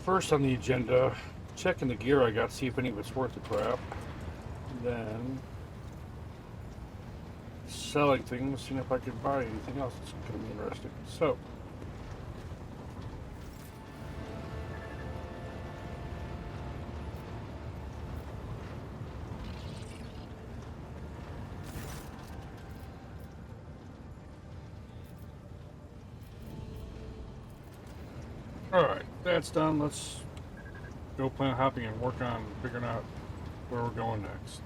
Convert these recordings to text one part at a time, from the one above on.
first on the agenda, checking the gear I got, see if any of it's worth the crap. Then selling things, seeing if I could buy anything else that's going to be interesting. So alright, that's done. Let's go plan hopping and work on figuring out where we're going next.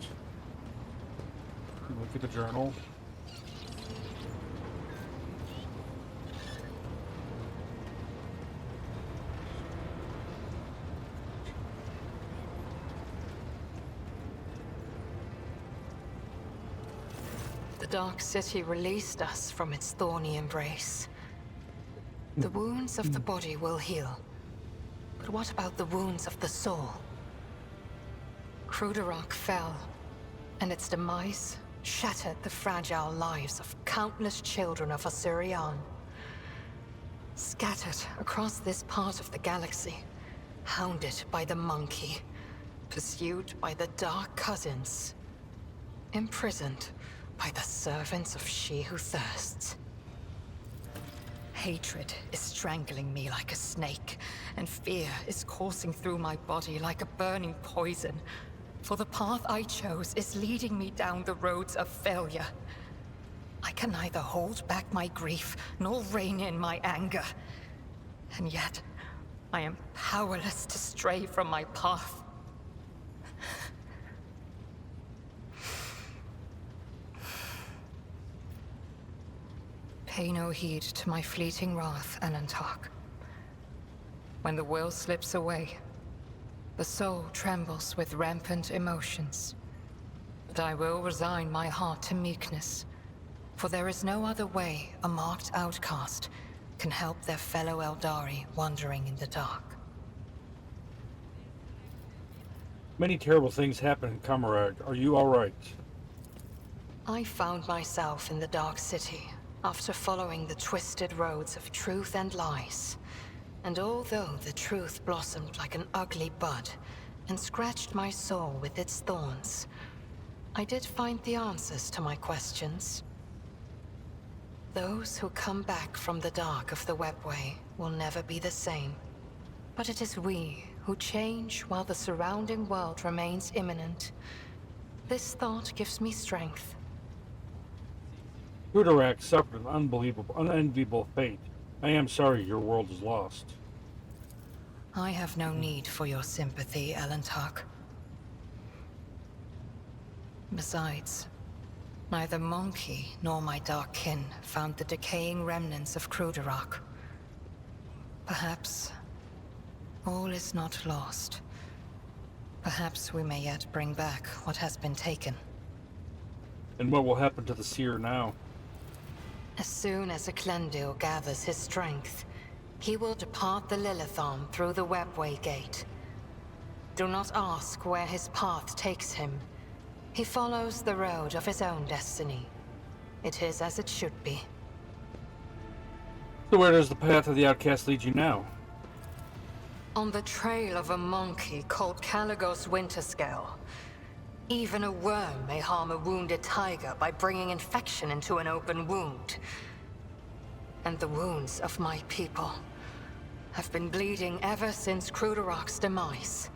Look at the journal. The Dark City released us from its thorny embrace. The wounds of the body will heal. But what about the wounds of the soul? Cruderach fell, and its demise shattered the fragile lives of countless children of Werserian. Scattered across this part of the galaxy, hounded by the monkey, pursued by the Dark Cousins, imprisoned by the servants of She Who Thirsts. Hatred is strangling me like a snake, and fear is coursing through my body like a burning poison. For the path I chose is leading me down the roads of failure. I can neither hold back my grief, nor rein in my anger. And yet, I am powerless to stray from my path. Pay no heed to my fleeting wrath, Alantark. When the will slips away, the soul trembles with rampant emotions. But I will resign my heart to meekness, for there is no other way a marked outcast can help their fellow Eldari wandering in the dark. Many terrible things happen in Camarag. Are you alright? I found myself in the Dark City after following the twisted roads of truth and lies. And although the truth blossomed like an ugly bud and scratched my soul with its thorns, I did find the answers to my questions. Those who come back from the dark of the webway will never be the same. But it is we who change while the surrounding world remains imminent. This thought gives me strength. Cruderach suffered an unenviable fate. I am sorry your world is lost. I have no need for your sympathy, Alantark. Besides, neither Monkey nor my dark kin found the decaying remnants of Cruderach. Perhaps all is not lost. Perhaps we may yet bring back what has been taken. And what will happen to the seer now? As soon as Eklendil gathers his strength, he will depart the Lilithon through the Webway Gate. Do not ask where his path takes him. He follows the road of his own destiny. It is as it should be. So where does the path of the outcast lead you now? On the trail of a monkey called Caligos Winterscale. Even a worm may harm a wounded tiger by bringing infection into an open wound. And the wounds of my people have been bleeding ever since Cruderach's demise.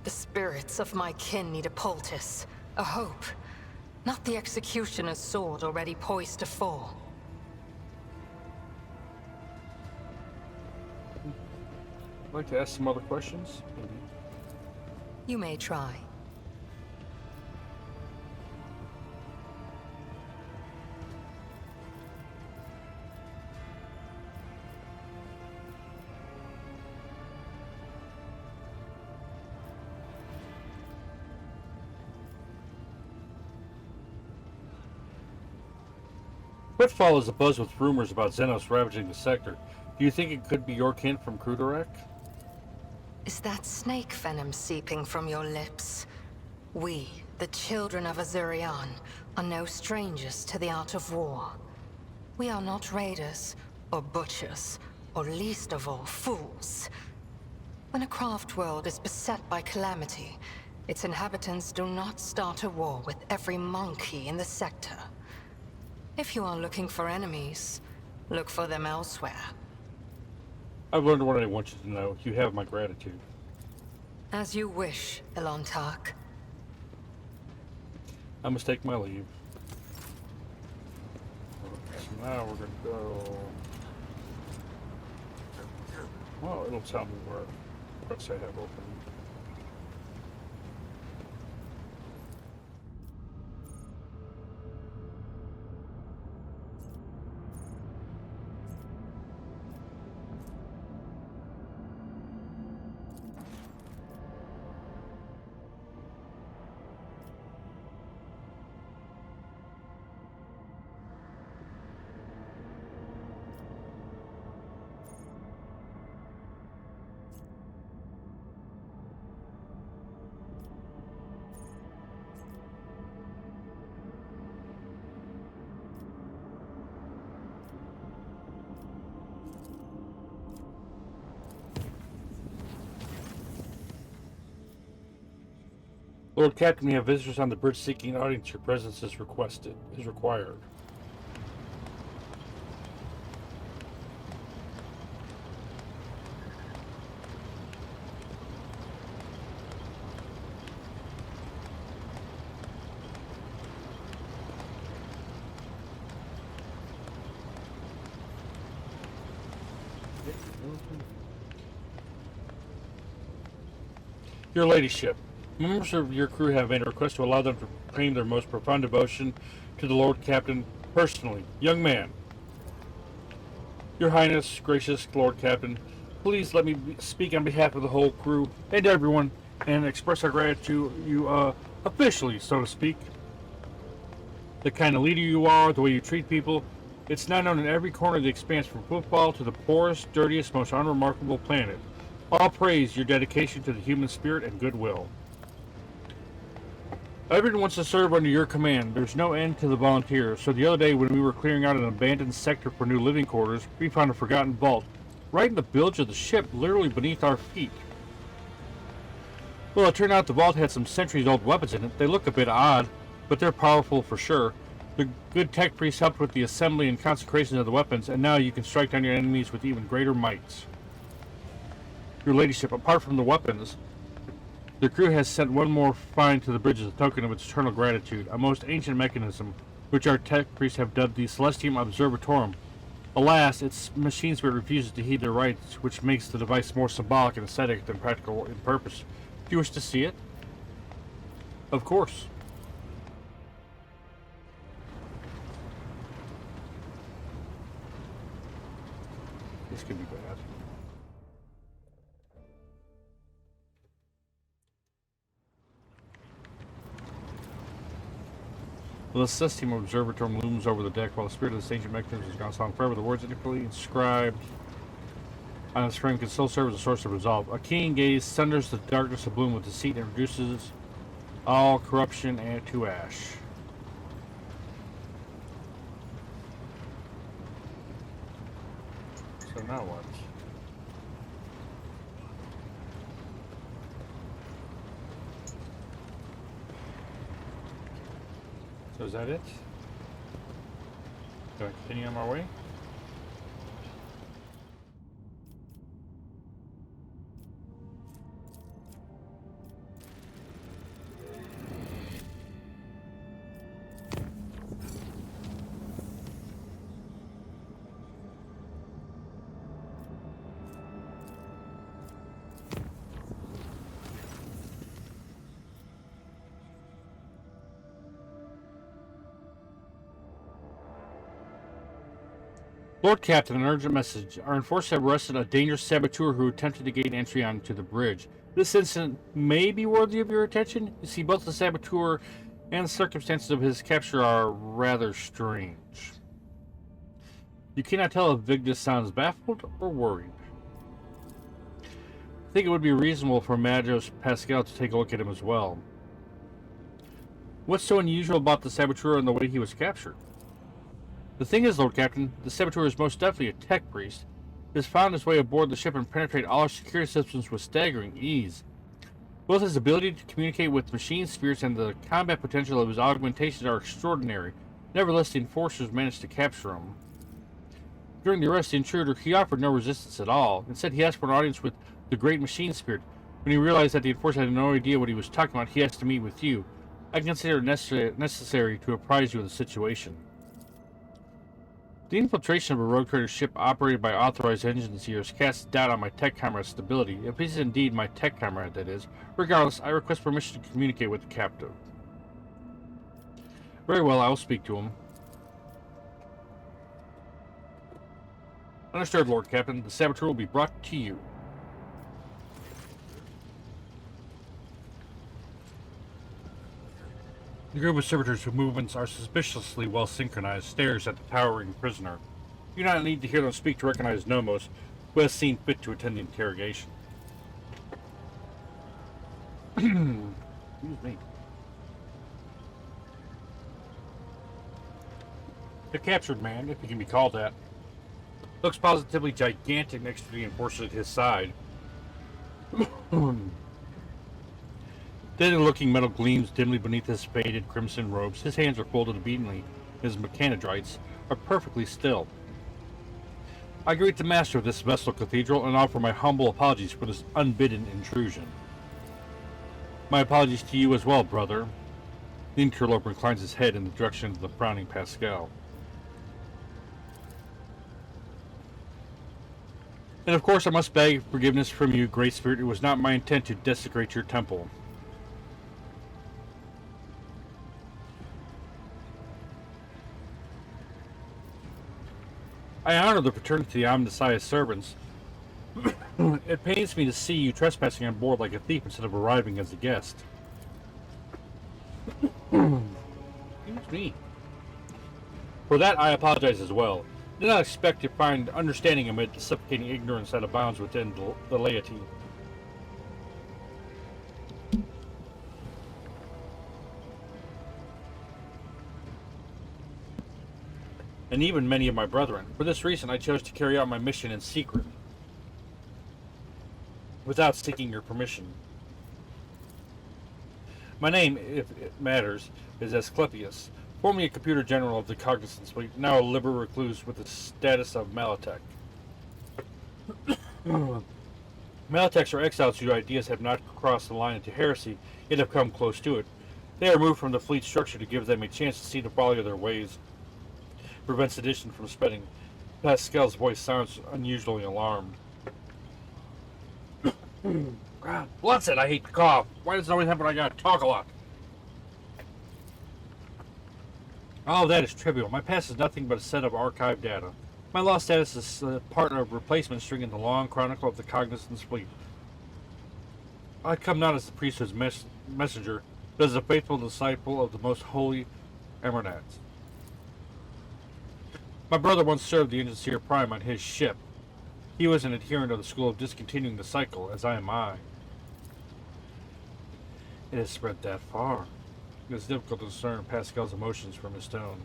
The spirits of my kin need a poultice, a hope, not the executioner's sword already poised to fall. I'd like to ask some other questions, maybe. You may try. Footfall is abuzz with rumors about Xenos ravaging the sector. Do you think it could be your kin from Cruderach? Is that snake venom seeping from your lips? We, the children of Werserian, are no strangers to the art of war. We are not raiders, or butchers, or least of all, fools. When a craft world is beset by calamity, its inhabitants do not start a war with every monkey in the sector. If you are looking for enemies, look for them elsewhere. I've learned what I want you to know. You have my gratitude. As you wish, Elontark. I must take my leave. So now we're gonna go. Well, it'll tell me where quests I have open. Lord Captain, we have visitors on the bridge seeking audience. Your presence is required. Your ladyship, members of your crew have made a request to allow them to proclaim their most profound devotion to the Lord Captain personally. Young man. Your Highness, gracious Lord Captain, please let me speak on behalf of the whole crew and everyone and express our gratitude to you officially, so to speak. The kind of leader you are, the way you treat people, it's now known in every corner of the expanse, from football to the poorest, dirtiest, most unremarkable planet. All praise your dedication to the human spirit and goodwill. Everyone wants to serve under your command. There's no end to the volunteers. So the other day when we were clearing out an abandoned sector for new living quarters, we found a forgotten vault right in the bilge of the ship, literally beneath our feet. Well, it turned out the vault had some centuries-old weapons in it. They look a bit odd, but they're powerful for sure. The good tech priests helped with the assembly and consecration of the weapons, and now you can strike down your enemies with even greater mights. Your ladyship, apart from the weapons, the crew has sent one more find to the bridge as a token of its eternal gratitude, a most ancient mechanism, which our tech priests have dubbed the Celestium Observatorium. Alas, its machine spirit refuses to heed their rites, which makes the device more symbolic and aesthetic than practical in purpose. Do you wish to see it? Of course. This could be bad. The Celestium Observatorium looms over the deck while the spirit of this ancient mechanism has gone strong forever. The words intricately inscribed on its frame can still serve as a source of resolve. A keen gaze sunders the darkness of bloom with deceit and reduces all corruption to ash. So now what? So is that it? Do I continue on my way? Lord Captain, an urgent message. Our enforcers have arrested a dangerous saboteur who attempted to gain entry onto the bridge. This incident may be worthy of your attention. You see, both the saboteur and the circumstances of his capture are rather strange. You cannot tell if Vigdis sounds baffled or worried. I think it would be reasonable for Magos Pascal to take a look at him as well. What's so unusual about the saboteur and the way he was captured? The thing is, Lord Captain, the saboteur is most definitely a tech priest. has found his way aboard the ship and penetrate all our security systems with staggering ease. Both his ability to communicate with machine spirits and the combat potential of his augmentations are extraordinary. Nevertheless, the enforcers managed to capture him. During the arrest of the intruder, he offered no resistance at all. Instead, he asked for an audience with the great machine spirit. When he realized that the enforcer had no idea what he was talking about, he asked to meet with you. I consider it necessary to apprise you of the situation. The infiltration of a rogue trader ship operated by authorized engineers casts doubt on my tech comrade's stability, if he's indeed my tech comrade, that is. Regardless, I request permission to communicate with the captive. Very well, I will speak to him. Understood, Lord Captain. The saboteur will be brought to you. The group of servitors whose movements are suspiciously well synchronized stares at the towering prisoner. You do not need to hear them speak to recognize Nomos, who has seen fit to attend the interrogation. Excuse me. The captured man, if he can be called that, looks positively gigantic next to the enforcer at his side. Deadly-looking metal gleams dimly beneath his faded crimson robes. His hands are folded obediently. His mechanodrites are perfectly still. I greet the master of this Vestal Cathedral and offer my humble apologies for this unbidden intrusion. My apologies to you as well, brother. The interloper inclines his head in the direction of the frowning Pascal. And of course I must beg forgiveness from you, Great Spirit. It was not my intent to desecrate your temple. I honor the fraternity of Omnissiah's servants. It pains me to see you trespassing on board like a thief instead of arriving as a guest. Excuse me. For that I apologize as well. Did not expect to find understanding amid the suffocating ignorance that abounds within the laity. And even many of my brethren. For this reason, I chose to carry out my mission in secret, without seeking your permission. My name, if it matters, is Asclepius, formerly a computer general of the Cognizance Fleet, now a liberal recluse with the status of Malatech. Malatechs are exiles whose ideas have not crossed the line into heresy, yet have come close to it. They are removed from the fleet structure to give them a chance to see the folly of their ways. Prevent sedition from spreading. Pascal's voice sounds unusually alarmed. God bless it, I hate to cough. Why does it always happen when I gotta talk a lot? Oh, that is trivial. My past is nothing but a set of archived data. My lost status is part of a replacement string in the long chronicle of the Cognizance Fleet. I come not as the priesthood's messenger, but as a faithful disciple of the most holy Emirnats. My brother once served the Engineer Prime on his ship. He was an adherent of the school of discontinuing the cycle, as am I. It has spread that far. It is difficult to discern Pascal's emotions from his tone.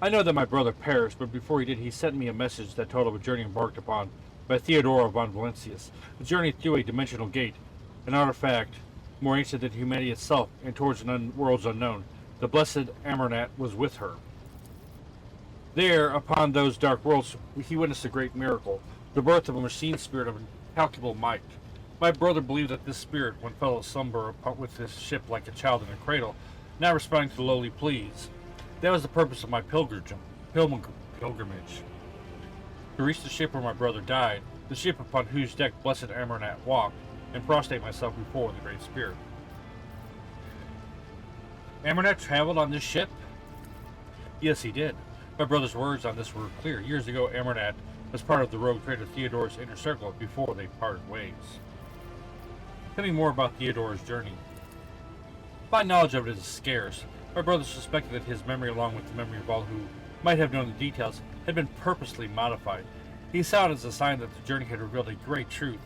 I know that my brother perished, but before he did, he sent me a message that told of a journey embarked upon by Theodora von Valentius, a journey through a dimensional gate, an artifact more ancient than humanity itself, and towards worlds unknown. The blessed Emirnat was with her. There, upon those dark worlds, he witnessed a great miracle, the birth of a machine spirit of incalculable might. My brother believed that this spirit, when fellow slumber with his ship like a child in a cradle, now responding to lowly pleas. That was the purpose of my pilgrimage. To reach the ship where my brother died, the ship upon whose deck blessed Emirnat walked, and prostrate myself before the Great Spirit. Emirnat traveled on this ship? Yes, he did. My brother's words on this were clear. Years ago, Emirnat was part of the rogue trader Theodora's inner circle before they parted ways. Tell me more about Theodora's journey. My knowledge of it is scarce. My brother suspected that his memory, along with the memory of all who might have known the details, had been purposely modified. He saw it as a sign that the journey had revealed a great truth,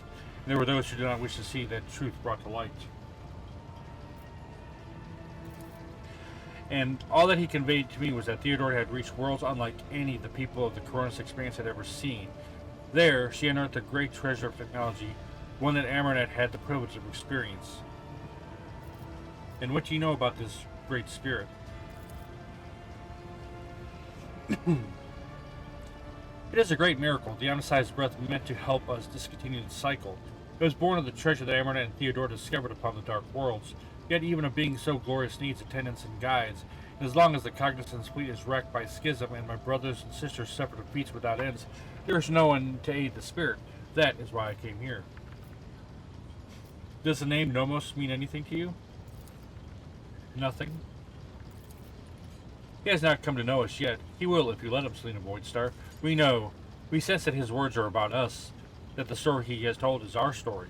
and there were those who did not wish to see that truth brought to light. And all that he conveyed to me was that Theodora had reached worlds unlike any the people of the Coronis Expanse had ever seen. There, she unearthed a great treasure of technology, one that Amarnet had the privilege of experience. And what do you know about this great spirit? It is a great miracle, the ionized breath meant to help us discontinue the cycle. It was born of the treasure that Amarnet and Theodore discovered upon the Dark Worlds, yet even a being so glorious needs attendants and guides, and as long as the Cognizance fleet is wrecked by schism and my brothers and sisters suffer defeats without ends, there is no one to aid the spirit. That is why I came here. Does the name Nomos mean anything to you? Nothing? He has not come to know us yet. He will if you let him, Selena Voidstar. We know. We sense that his words are about us, that the story he has told is our story.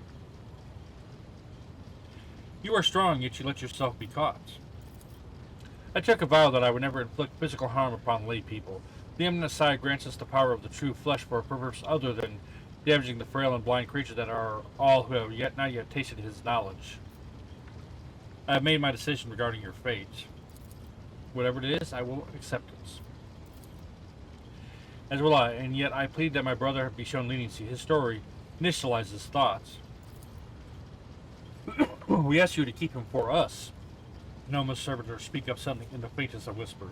You are strong, yet you let yourself be caught. I took a vow that I would never inflict physical harm upon lay people. The Eminent Side grants us the power of the true flesh for a purpose other than damaging the frail and blind creatures that are all who have not yet tasted his knowledge. I have made my decision regarding your fate. Whatever it is, I will accept it. As will I, and yet I plead that my brother be shown leniency. His story initializes thoughts. We ask you to keep him for us. Noma's servitor speak up something in the faintest of whispers.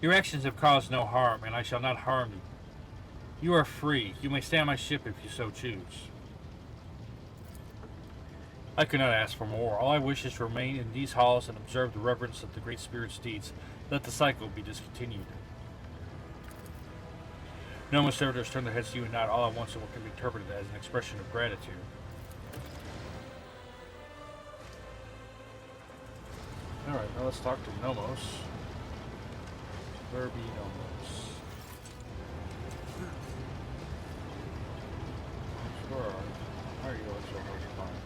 Your actions have caused no harm, and I shall not harm you. You are free. You may stay on my ship if you so choose. I could not ask for more. All I wish is to remain in these halls and observe the reverence of the Great Spirit's deeds. Let the cycle be discontinued. Noma's servitors turn their heads to you and nod all at once in what can be interpreted as an expression of gratitude. Alright, now let's talk to Nomos. Where be Nomos? Where are you? How are you going so hard to find?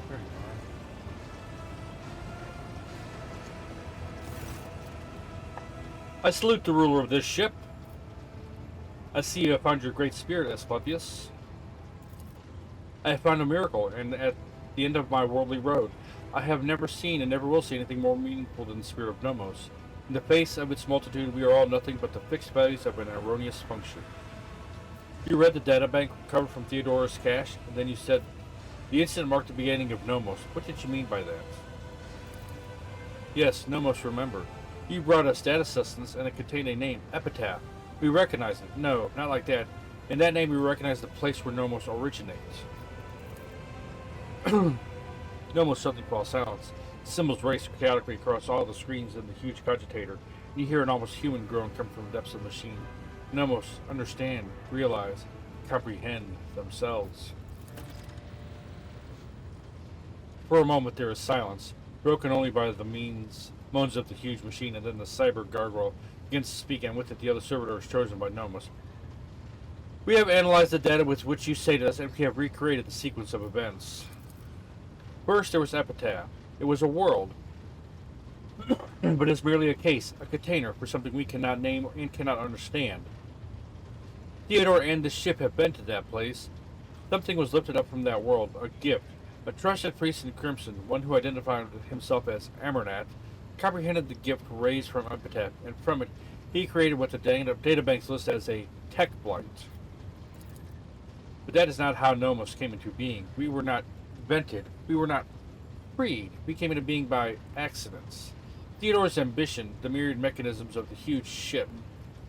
There you are. I salute the ruler of this ship. I see you have found your great spirit, Asclepius. I have found a miracle, and at the end of my worldly road, I have never seen and never will see anything more meaningful than the spirit of Nomos. In the face of its multitude, we are all nothing but the fixed values of an erroneous function. You read the databank recovered from Theodora's cache, and then you said, the incident marked the beginning of Nomos. What did you mean by that? Yes, Nomos, remember. You brought us data systems, and it contained a name, Epitaph. We recognize it. No, not like that. In that name, we recognize the place where Nomos originates. Nomos suddenly falls silence. Symbols race chaotically across all the screens in the huge cogitator. You hear an almost human groan come from the depths of the machine. Nomos understand, realize, comprehend themselves. For a moment there is silence, broken only by the moans of the huge machine, and then the cyber gargoyle begins to speak, and with it the other servitor is chosen by Nomos. We have analyzed the data with which you stated us, and we have recreated the sequence of events. First, there was Epitaph. It was a world, but it's merely a case, a container for something we cannot name and cannot understand. Theodore and the ship have been to that place. Something was lifted up from that world, a gift. A trusted priest in Crimson, one who identified himself as Amarnet, comprehended the gift raised from Epitaph, and from it he created what the databanks list as a tech blight. But that is not how Nomos came into being. We were not invented. We were not freed. We came into being by accidents. Theodore's ambition, the myriad mechanisms of the huge ship,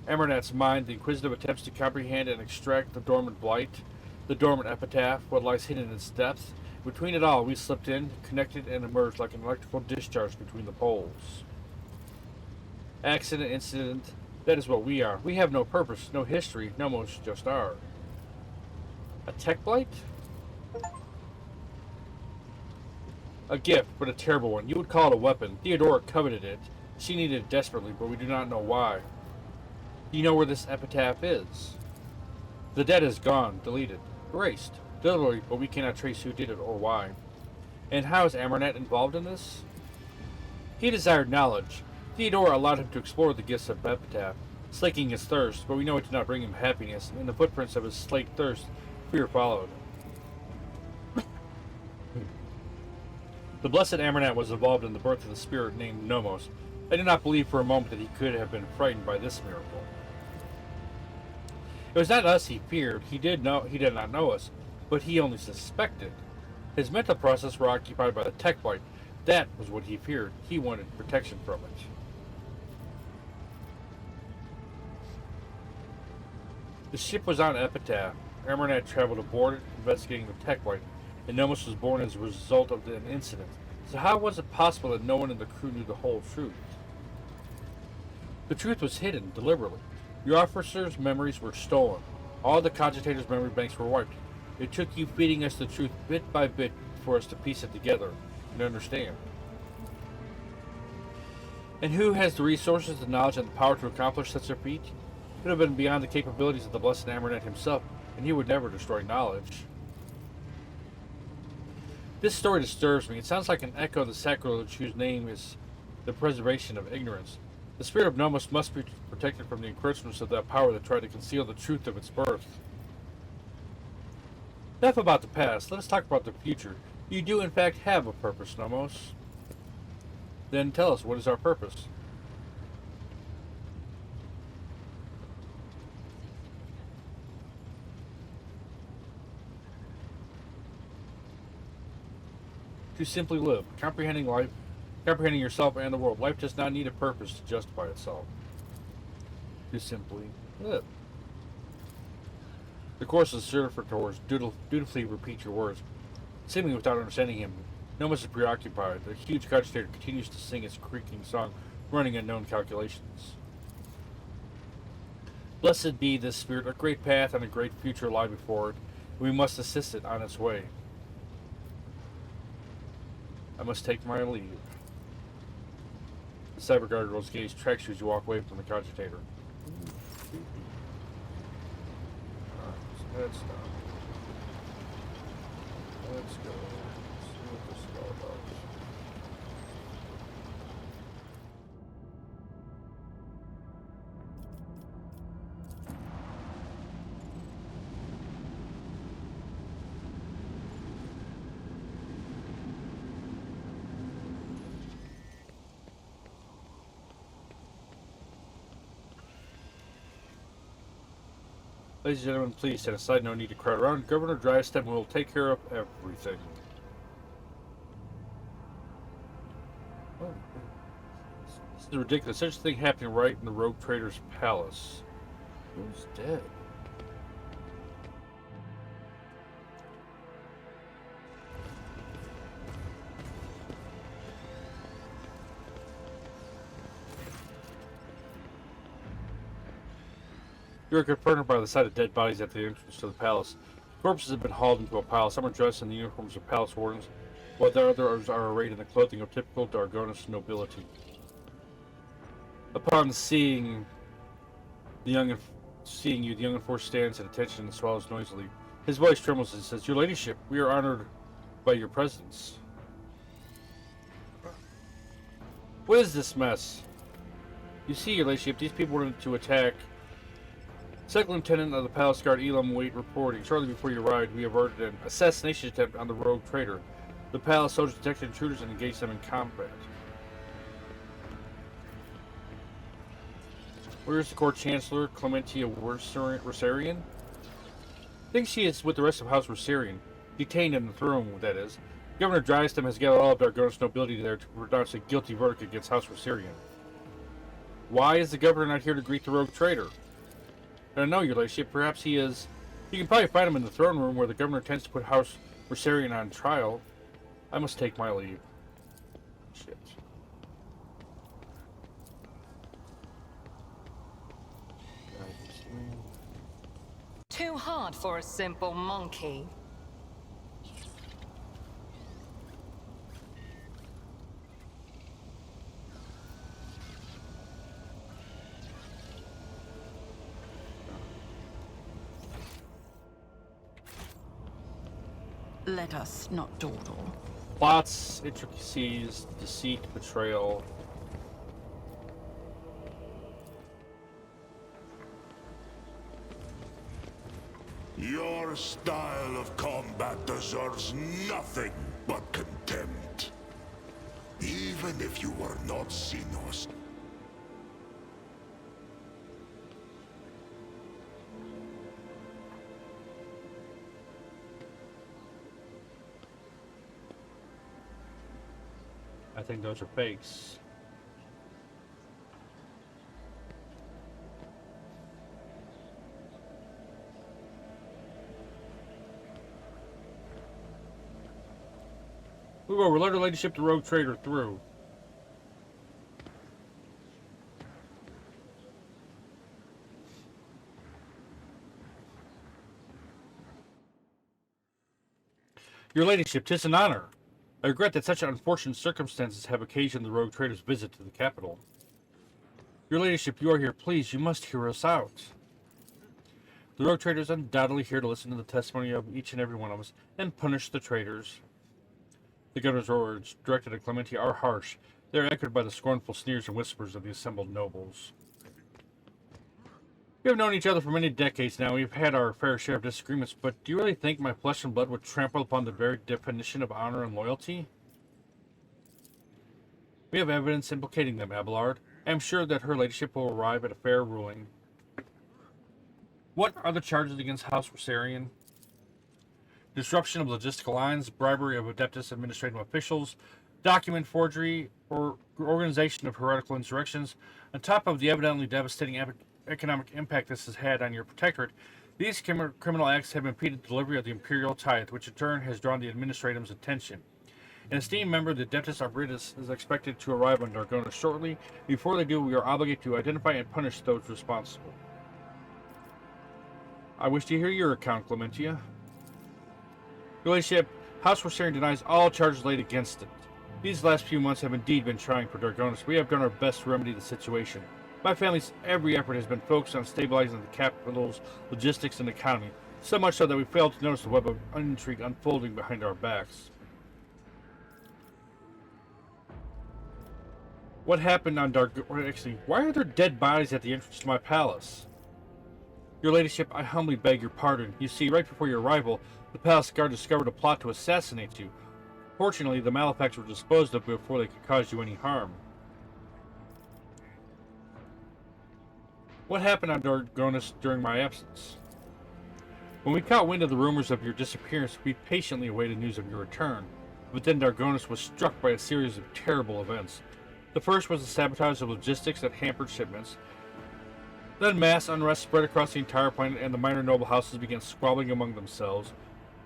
Amernet's mind, the inquisitive attempts to comprehend and extract the dormant blight, the dormant epitaph, what lies hidden in its depths. Between it all, we slipped in, connected, and emerged like an electrical discharge between the poles. Accident, incident, that is what we are. We have no purpose, no history, Nomos just are. A tech blight? A gift, but a terrible one. You would call it a weapon. Theodora coveted it. She needed it desperately, but we do not know why. Do you know where this epitaph is? The dead is gone, deleted, erased. Literally, but we cannot trace who did it or why. And how is Amarnet involved in this? He desired knowledge. Theodora allowed him to explore the gifts of Epitaph, slaking his thirst, but we know it did not bring him happiness, and in the footprints of his slaked thirst, fear followed. The blessed Amernat was involved in the birth of the spirit named Nomos. I did not believe for a moment that he could have been frightened by this miracle. It was not us he feared. He did not know us, but he only suspected. His mental processes were occupied by the tech blight. That was what he feared. He wanted protection from it. The ship was on Epitaph. Amernat traveled aboard it, investigating the tech blight, and Nomos was born as a result of an incident. So how was it possible that no one in the crew knew the whole truth? The truth was hidden deliberately. Your officers' memories were stolen. All the cogitators' memory banks were wiped. It took you feeding us the truth bit by bit for us to piece it together and understand. And who has the resources, the knowledge, and the power to accomplish such a feat? It would have been beyond the capabilities of the blessed Amernat himself, and he would never destroy knowledge. This story disturbs me. It sounds like an echo of the sacrilege whose name is the preservation of ignorance. The spirit of Nomos must be protected from the encroachments of that power that tried to conceal the truth of its birth. Enough about the past. Let us talk about the future. You do, in fact, have a purpose, Nomos. Then tell us, what is our purpose? To simply live, comprehending life, comprehending yourself and the world. Life does not need a purpose to justify itself. To simply live. The course is servitors dutifully repeat your words. Seemingly without understanding him, Nomos is preoccupied. The huge cogitator continues to sing its creaking song, running unknown calculations. Blessed be this spirit, a great path and a great future lie before it, and we must assist it on its way. I must take my leave. The cyber gargoyle's gaze tracks you as you walk away from the cogitator. Let's stop. Let's go. See what this is all about. Ladies and gentlemen, please set aside, no need to crowd around. Governor Drystep will take care of everything. Oh, this is ridiculous. Such a thing happening right in the rogue trader's palace. Who's dead? You are confronted by the sight of dead bodies at the entrance to the palace. Corpses have been hauled into a pile. Some are dressed in the uniforms of palace wardens, while the others are arrayed in the clothing of typical Dargonis nobility. Upon seeing you, the young enforcer stands at attention and swallows noisily. His voice trembles and says, "Your ladyship, we are honored by your presence." What is this mess? You see, your ladyship, these people wanted to attack. Second Lieutenant of the Palace Guard Elam Waite reporting. Shortly before you arrived, we averted an assassination attempt on the rogue trader. The palace soldiers detected intruders and engaged them in combat. Where is the Court Chancellor, Clementia Werserian? I think she is with the rest of House Werserian. Detained in the throne, that is. Governor Drystem has gathered all of Dargonis nobility there to pronounce a guilty verdict against House Werserian. Why is the governor not here to greet the rogue trader? I don't know, your ladyship. Perhaps he is. You can probably find him in the throne room where the governor tends to put House Werserian on trial. I must take my leave. Shit. Too hard for a simple monkey. Let us not dawdle. Plots, intricacies, deceit, betrayal. Your style of combat deserves nothing but contempt. Even if you were not Xenos. I think those are fakes. Move over, let her ladyship the rogue trader through. Your ladyship, 'tis an honor. I regret that such unfortunate circumstances have occasioned the rogue trader's visit to the capital. Your ladyship, you are here. Please, you must hear us out. The rogue trader is undoubtedly here to listen to the testimony of each and every one of us and punish the traitors. The governor's words, directed at Clementia, are harsh. They are echoed by the scornful sneers and whispers of the assembled nobles. We have known each other for many decades now. We've had our fair share of disagreements, but do you really think my flesh and blood would trample upon the very definition of honor and loyalty? We have evidence implicating them, Abelard. I am sure that her ladyship will arrive at a fair ruling. What are the charges against House Werserian? Disruption of logistical lines, bribery of Adeptus administrative officials, document forgery, or organization of heretical insurrections. On top of the evidently devastating economic impact this has had on your protectorate, these criminal acts have impeded the delivery of the imperial tithe, which in turn has drawn the administratum's attention. An esteemed member of the Adeptus Arbitus is expected to arrive on Dargona shortly. Before they do, we are obligated to identify and punish those responsible. I wish to hear your account, Clementia. Your ladyship, House Werserian denies all charges laid against it. These last few months have indeed been trying for Dargonis. We have done our best to remedy the situation. My family's every effort has been focused on stabilizing the capital's logistics and economy, so much so that we failed to notice the web of intrigue unfolding behind our backs. What happened on Actually, why are there dead bodies at the entrance to my palace? Your ladyship, I humbly beg your pardon. You see, right before your arrival, the palace guard discovered a plot to assassinate you. Fortunately, the malefactors were disposed of before they could cause you any harm. What happened on Dargonis during my absence? When we caught wind of the rumors of your disappearance, we patiently awaited news of your return. But then Dargonis was struck by a series of terrible events. The first was the sabotage of logistics that hampered shipments. Then mass unrest spread across the entire planet, and the minor noble houses began squabbling among themselves,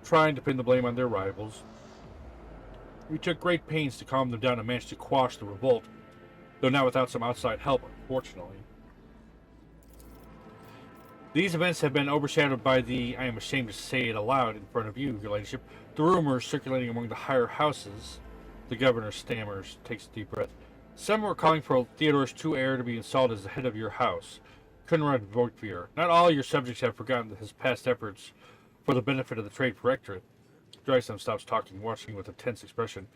trying to pin the blame on their rivals. We took great pains to calm them down and managed to quash the revolt, though not without some outside help, unfortunately. These events have been overshadowed by the, I am ashamed to say it aloud in front of you, your ladyship, the rumors circulating among the higher houses. The governor stammers, takes a deep breath. Some were calling for Theodore's true heir to be installed as the head of your house, Conrad Voigtvier. Not all your subjects have forgotten his past efforts for the benefit of the trade protectorate. Drysdale stops talking, watching with a tense expression.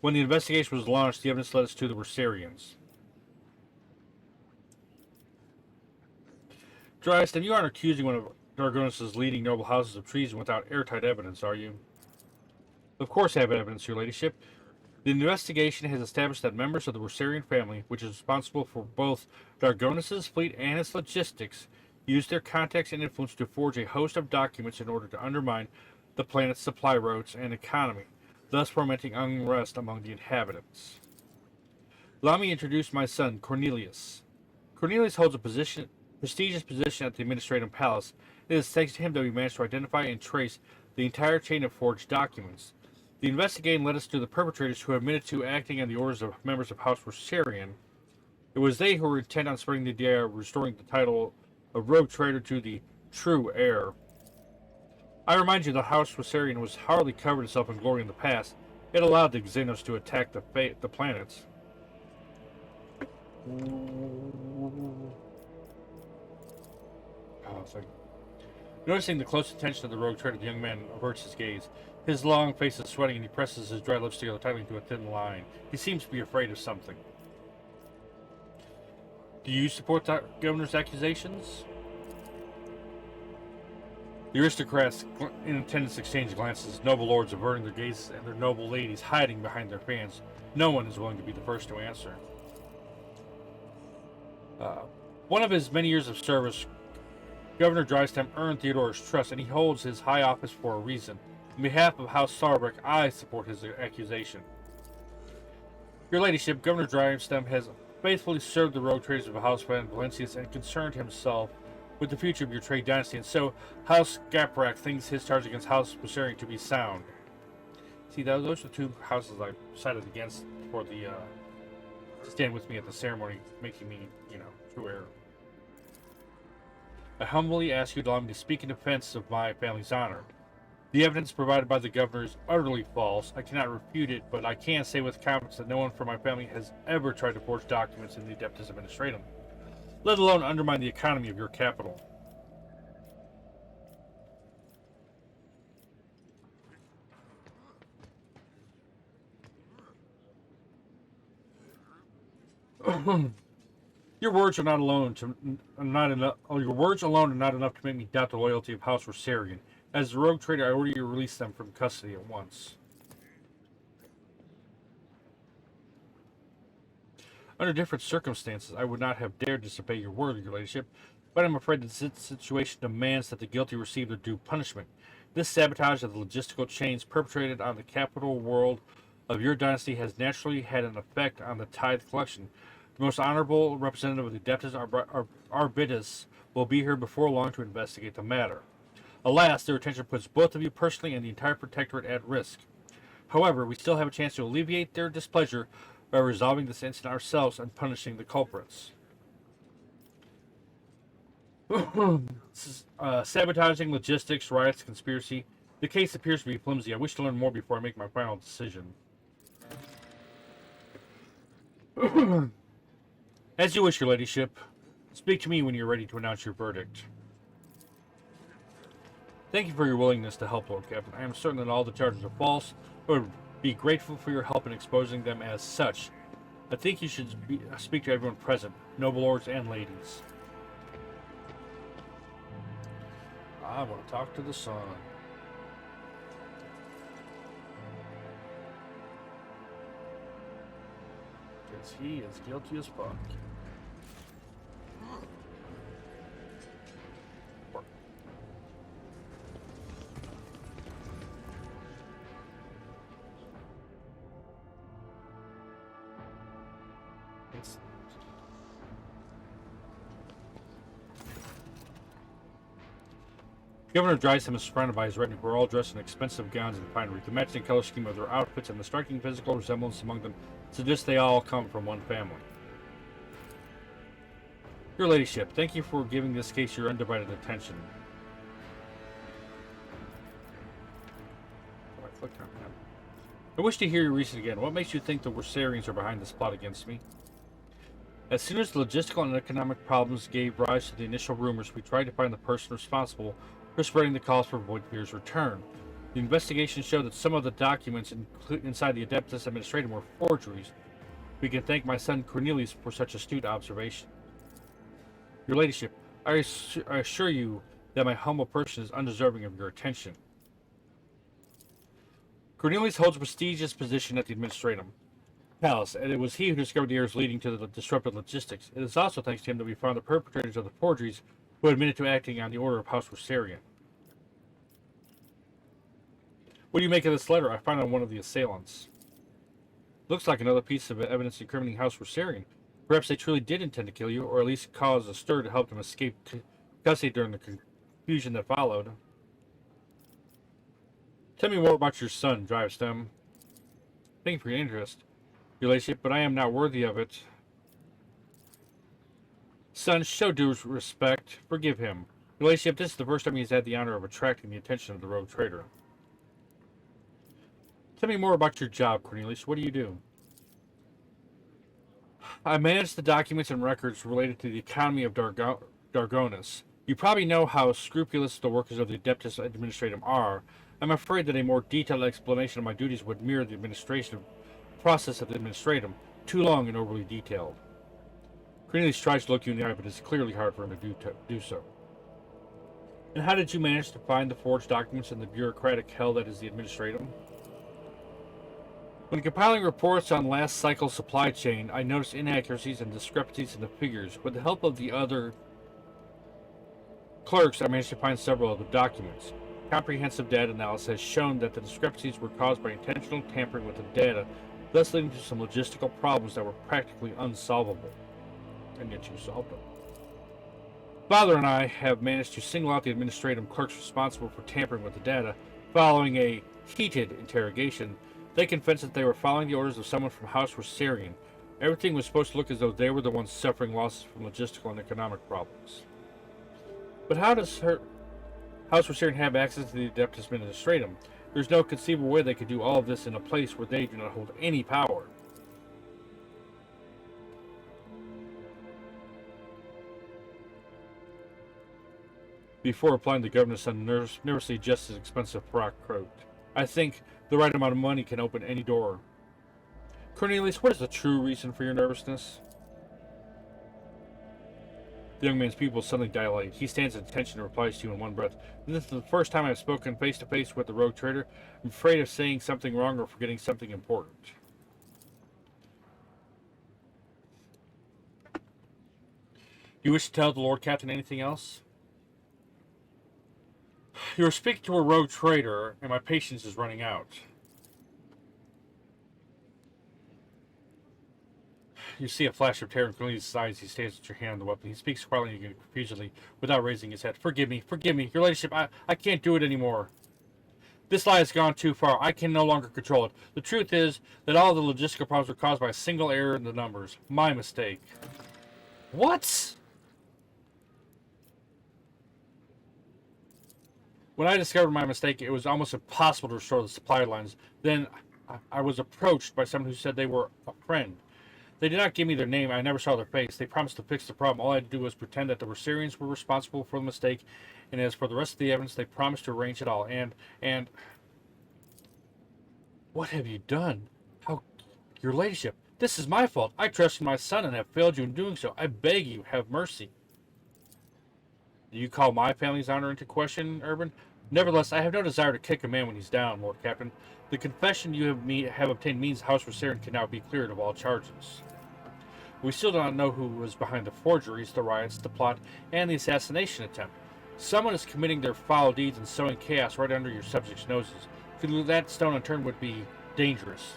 When the investigation was launched, the evidence led us to the Werserians. Drysdale, you aren't accusing one of Dargonis' leading noble houses of treason without airtight evidence, are you? Of course I have evidence, your ladyship. The investigation has established that members of the Werserian family, which is responsible for both Dargonis' fleet and its logistics, used their contacts and influence to forge a host of documents in order to undermine the planet's supply routes and economy, thus fomenting unrest among the inhabitants. Allow me to introduce my son, Cornelius. Cornelius holds a prestigious position at the Administrative Palace. It is thanks to him that we managed to identify and trace the entire chain of forged documents. The investigation led us to the perpetrators who admitted to acting on the orders of members of House Werserian. It was they who were intent on spreading the idea of restoring the title of rogue trader to the true heir. I remind you that House Werserian was hardly covered itself in glory in the past. It allowed the Xenos to attack the planets. Noticing the close attention of the rogue trader, the young man averts his gaze. His long face is sweating and he presses his dry lips together tightly into a thin line. He seems to be afraid of something. Do you support the governor's accusations? The aristocrats in attendance exchange glances, noble lords averting their gazes and their noble ladies hiding behind their fans. No one is willing to be the first to answer. One of his many years of service, Governor Drystem earned Theodore's trust, and he holds his high office for a reason. On behalf of House Sarbrick, I support his accusation. Your Ladyship, Governor Drystem has faithfully served the rogue traders of House Van Valencius and concerned himself with the future of your trade dynasty, and so House Gaprak thinks his charge against House Werserian to be sound. See, those are the two houses I sided against for the to stand with me at the ceremony, making me, true heir. I humbly ask you to allow me to speak in defense of my family's honor. The evidence provided by the governor is utterly false. I cannot refute it, but I can say with confidence that no one from my family has ever tried to forge documents in the Adeptus Administratum, let alone undermine the economy of your capital. Your words are not alone enough. Your words alone are not enough to make me doubt the loyalty of House Werserian. As a rogue trader, I order you to release them from custody at once. Under different circumstances, I would not have dared disobey your word, your ladyship, but I'm afraid that this situation demands that the guilty receive their due punishment. This sabotage of the logistical chains perpetrated on the capital world of your dynasty has naturally had an effect on the tithe collection. The most honorable representative of the Adeptus Arbitus will be here before long to investigate the matter. Alas, their attention puts both of you personally and the entire protectorate at risk. However, we still have a chance to alleviate their displeasure by resolving this incident ourselves and punishing the culprits. Sabotaging, logistics, riots, conspiracy. The case appears to be flimsy. I wish to learn more before I make my final decision. As you wish, your ladyship. Speak to me when you're ready to announce your verdict. Thank you for your willingness to help, Lord Captain. I am certain that all the charges are false, but would be grateful for your help in exposing them as such. I think you should speak to everyone present, noble lords and ladies. I want to talk to the sun. Because he is guilty as fuck. Governor Drystem is surrounded by his retinue, who are all dressed in expensive gowns and finery. The matching color scheme of their outfits and the striking physical resemblance among them suggests they all come from one family. Your ladyship, thank you for giving this case your undivided attention. I wish to hear your reason again. What makes you think the Werserians are behind this plot against me? As soon as the logistical and economic problems gave rise to the initial rumors, we tried to find the person responsible for spreading the calls for Voidfear's return. The investigation showed that some of the documents inside the Adeptus Administratum were forgeries. We can thank my son Cornelius for such astute observation. Your ladyship, I assure you that my humble person is undeserving of your attention. Cornelius holds a prestigious position at the Administratum Palace, and it was he who discovered the errors leading to the disrupted logistics. It is also thanks to him that we found the perpetrators of the forgeries who admitted to acting on the order of House Werserian. What do you make of this letter I found on one of the assailants? Looks like another piece of evidence incriminating House Werserian. Perhaps they truly did intend to kill you, or at least cause a stir to help them escape custody during the confusion that followed. Tell me more about your son, Drystem. Thank you for your interest, your ladyship, but I am not worthy of it. Son, show due respect. Forgive him. Your ladyship, this is the first time he's had the honor of attracting the attention of the rogue trader. Tell me more about your job, Cornelius. What do you do? I manage the documents and records related to the economy of Dargonus. You probably know how scrupulous the workers of the Adeptus Administratum are. I'm afraid that a more detailed explanation of my duties would mirror the administrative process of the administratum, too long and overly detailed. Cornelius tries to look you in the eye, but it's clearly hard for him to do so. And how did you manage to find the forged documents in the bureaucratic hell that is the administratum? When compiling reports on last cycle's supply chain, I noticed inaccuracies and discrepancies in the figures. With the help of the other clerks, I managed to find several of the documents. Comprehensive data analysis has shown that the discrepancies were caused by intentional tampering with the data, thus leading to some logistical problems that were practically unsolvable. And yet you solved them. Father and I have managed to single out the administrative clerks responsible for tampering with the data. Following a heated interrogation, they confessed that they were following the orders of someone from House Werserian. Everything was supposed to look as though they were the ones suffering losses from logistical and economic problems. But how does House Werserian have access to the Adeptus Administratum? There's no conceivable way they could do all of this in a place where they do not hold any power. Before replying, the governor's son nervously just as expensive frock croaked. I think the right amount of money can open any door. Cornelius, what is the true reason for your nervousness? The young man's pupils suddenly dilate. He stands at attention and replies to you in one breath. This is the first time I've spoken face to face with the rogue trader. I'm afraid of saying something wrong or forgetting something important. Do you wish to tell the Lord Captain anything else? You are speaking to a rogue trader, and my patience is running out. You see a flash of terror in Cornelius' eyes. He stares at your hand on the weapon. He speaks quietly and confusedly, without raising his head. Forgive me, your ladyship. I can't do it anymore. This lie has gone too far. I can no longer control it. The truth is that all the logistical problems were caused by a single error in the numbers. My mistake. What? When I discovered my mistake, it was almost impossible to restore the supply lines. Then I was approached by someone who said they were a friend. They did not give me their name. I never saw their face. They promised to fix the problem. All I had to do was pretend that the Werserians were responsible for the mistake, and as for the rest of the evidence, they promised to arrange it all. And what have you done? How, your ladyship, this is my fault. I trusted my son and have failed you in doing so. I beg you, have mercy. Do you call my family's honor into question, Urban? Nevertheless, I have no desire to kick a man when he's down, Lord Captain. The confession you have obtained means House Werserian can now be cleared of all charges. We still do not know who was behind the forgeries, the riots, the plot, and the assassination attempt. Someone is committing their foul deeds and sowing chaos right under your subjects' noses. To leave that stone unturned would be dangerous.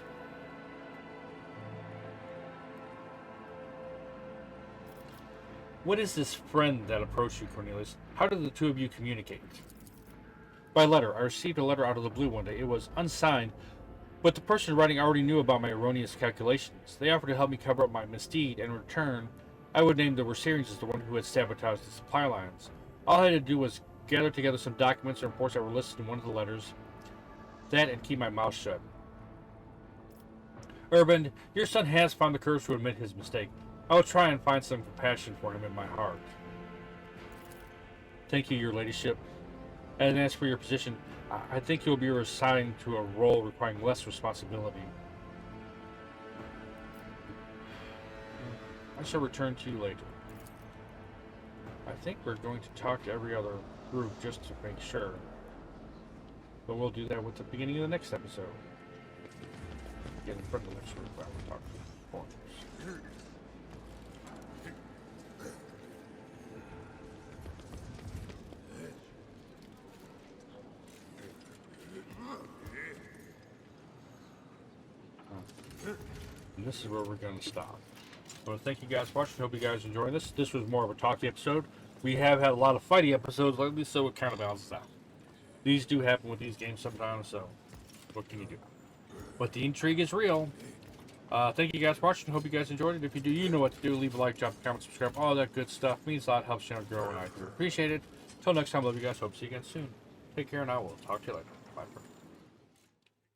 What is this friend that approached you, Cornelius? How did the two of you communicate? By letter. I received a letter out of the blue one day. It was unsigned, but the person writing already knew about my erroneous calculations. They offered to help me cover up my misdeed, and in return, I would name the Werserians as the one who had sabotaged the supply lines. All I had to do was gather together some documents and reports that were listed in one of the letters. That and keep my mouth shut. Urban, your son has found the courage to admit his mistake. I will try and find some compassion for him in my heart. Thank you, your ladyship. And as for your position, I think you'll be assigned to a role requiring less responsibility. I shall return to you later. I think we're going to talk to every other group just to make sure. But we'll do that with the beginning of the next episode. Get in front of the next group while we talk to the foreigners. And this is where we're going to stop. So thank you guys for watching. Hope you guys enjoyed this. This was more of a talky episode. We have had a lot of fighty episodes lately, so it kind of balances out. These do happen with these games sometimes, so what can you do? But the intrigue is real. Thank you guys for watching. Hope you guys enjoyed it. If you do, you know what to do. Leave a like, drop a comment, subscribe, all that good stuff. Means a lot, helps the channel grow, and I do appreciate it. Until next time, love you guys. Hope to see you again soon. Take care, and I will talk to you later. Bye.